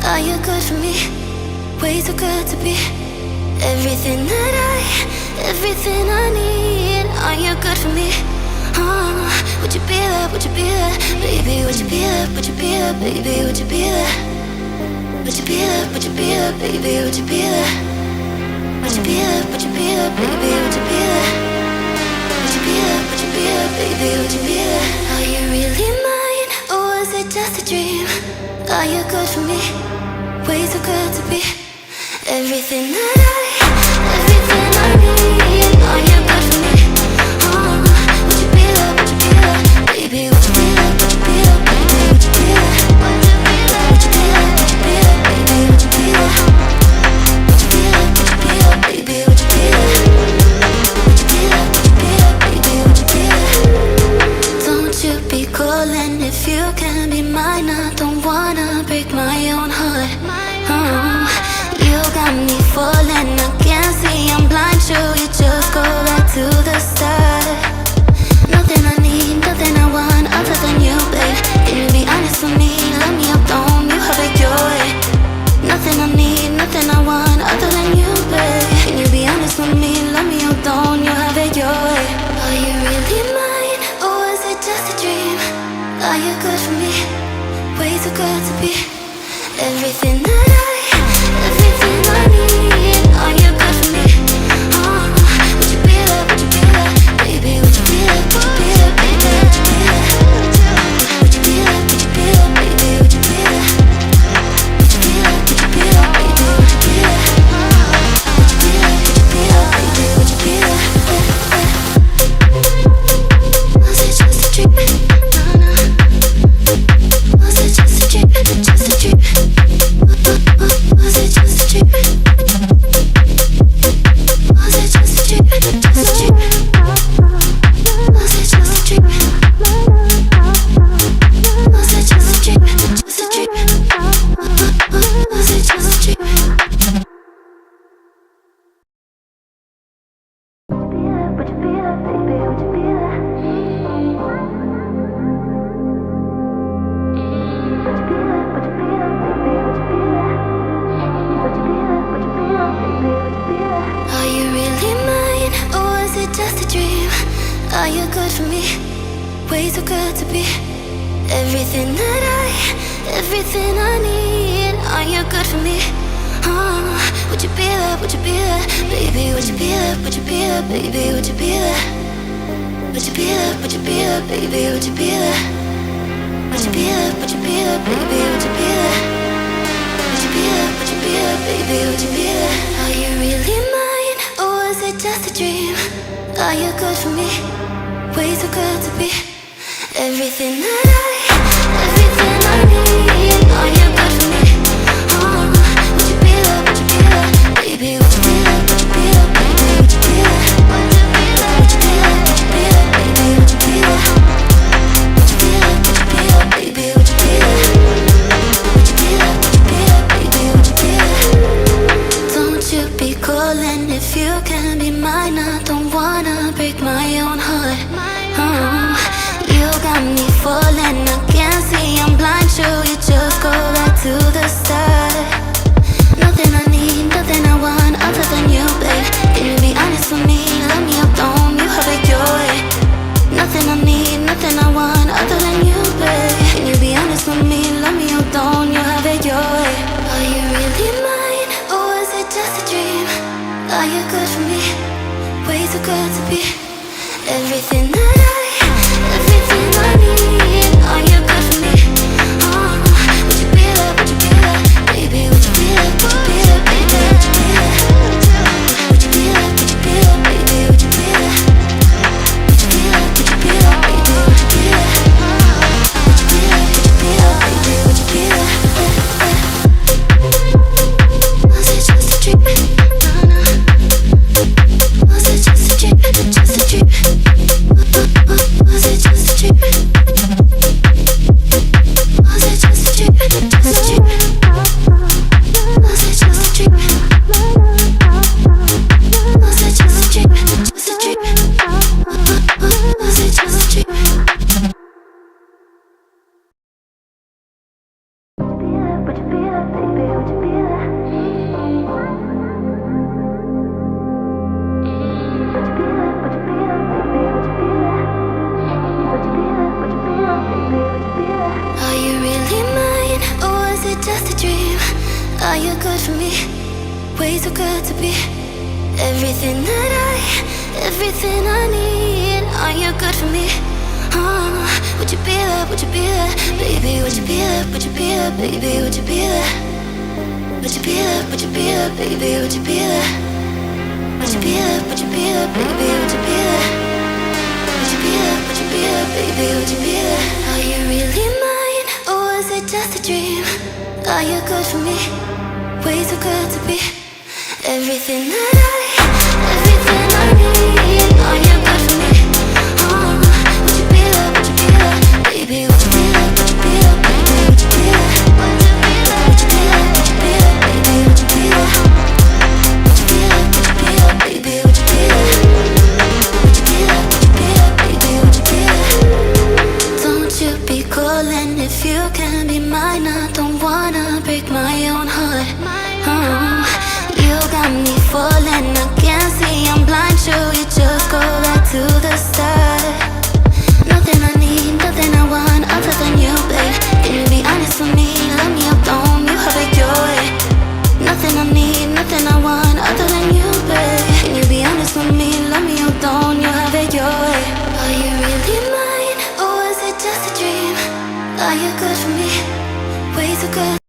Are you good for me? Way too good to be everything I need. Are you good for me? Would you be there? Would you be there? Baby, would you be there? Would you be there? Baby, would you be there? Would you be there? Would you be there? Baby, would you be there? Would you be there? Would you be there? Baby, would you be there? Would you be there? Would you be there? Baby, would you be there? Are you really mine? Or was it just a dream? Are you good for me? Way too good to be everything I need. Are you good for me? Would you be there? Would you be there? Baby, would you be there? Would you be there? Baby, would you be there? Would you be there? Would you be there? Would you be there? Baby, would you be there? Would you be there? Would you be there? Baby, would you be there? Would you be there? Would you be there? Baby, would you be there? Don't you be calling if you can be mine. I don't wanna break my own heart. You got me falling, I can't see, I'm blind. Sure, you just go back to the start. Nothing I need, nothing I want other than you, babe. Can you be honest with me? Let me up, don't you have it your way. Nothing I need, nothing I want other than you, babe. Can you be honest with me? Let me up, don't you have it your way. Are you really mine, or was it just a dream? Are you good for me? Way too good to be everything I need. Are you good for me? Would you be there? Would you be there? Baby, would you be there? Would you be there? Baby, would you be there? Would you be there? Would you be there? Baby, would you be there? Would you be there? Would you be there? Baby, would you be there? Would you be there? Would you be there? Baby, would you be there? Was it just a dream? Was it just a dream? Just a dream? Was it just a dream? Was it just a dream? Just a dream? Was it just a dream? Was it just a dream? Just a dream? Was it just a dream? Would you be there, baby? Would you be there? Are you really mine, or was it just a dream? Are you good for me? Way too good to be everything I need. Are you good for me? Would you be there? Would you be there? Baby, would you be there? Would you be there? Baby, would you be there? Would you be there? Would you be there? Baby, would you be there? Would you be there? Would you be there? Baby, would you be there? Would you be there? Would you be there? Baby, would you be there? Are you really mine, or was it just a dream? Are you good for me? Way too good to be everything I need. Are you good for me? Would you be there? Would you be there? Baby, would you be there? Would you be there? Baby, would you be there? Would you be there? Would you be there? Would you be there? Baby, would you be there? Would you be there? Would you be there? Baby, would you be there? Would you be there? Would you be there? Baby, would you be there? Don't you be calling if you can be mine. I don't wanna break my own heart. You got me falling, I can't see, I'm blind. Sure, you just go back to the start. Nothing I need, nothing I want other than you, babe. Can you be honest with me? Let me up, don't you have it your way. Nothing I need, nothing I want other than you, babe. Can you be honest with me? Let me up, don't you have it your way. Are you really mine, or was it just a dream? Are you good for me? Way too good to be everything I need. Are you good for me? Would you be there? Would you be there? Baby, would you be there? Would you be there? Baby, would you be there? Would you be there? Would you be there? Baby, would you be there? Would you be there? Would you be there? Baby, would you be there? Would you be there? Would you be there? Baby, would you be there? Was it just a dream? Was it just a dream? Just a dream? would you be there, baby? Would you be there? Would you be there? Would you be there, baby? Would you be there? Would you be there? Would you be there, baby? Would you be there? Are you really mine, or was it just a dream? Are you good for me? Way too good to be everything I need. Are you good for me? Would you be there? Would you be there, baby? Would you be there? Would you be there, baby? Would you be there? Would you be there? Would you be there, baby? Would you be there? Would you be there? Would you be there, baby? Would you be there? Would you be there? Would you be there, baby? Would you be there? Are you really mine, or was it just a dream? Are you good for me? Way too good to be everything I need. Are you good for me? Would you be there? Would you be there, baby? Would you be there? Would you be there, baby? Would you be there? Would you be there? Would you be there? Would you be there, baby? Would you be there? Would you be there? Would you be there, baby? Would you be there? Would you be there? Would you be there, baby? Would you be there? Don't you be calling if you can be mine. I don't wanna break my own heart. You got me falling, I can't see, I'm blind. Should we just go back to the start? Nothing I need, nothing I want other than you, babe. Can you be honest with me? Let me up, don't you have it your way? Nothing I need, nothing I want other than you, babe. Can you be honest with me? Let me up, don't you have it your way? Are you really mine, or was it just a dream? Are you good for me? Way too good.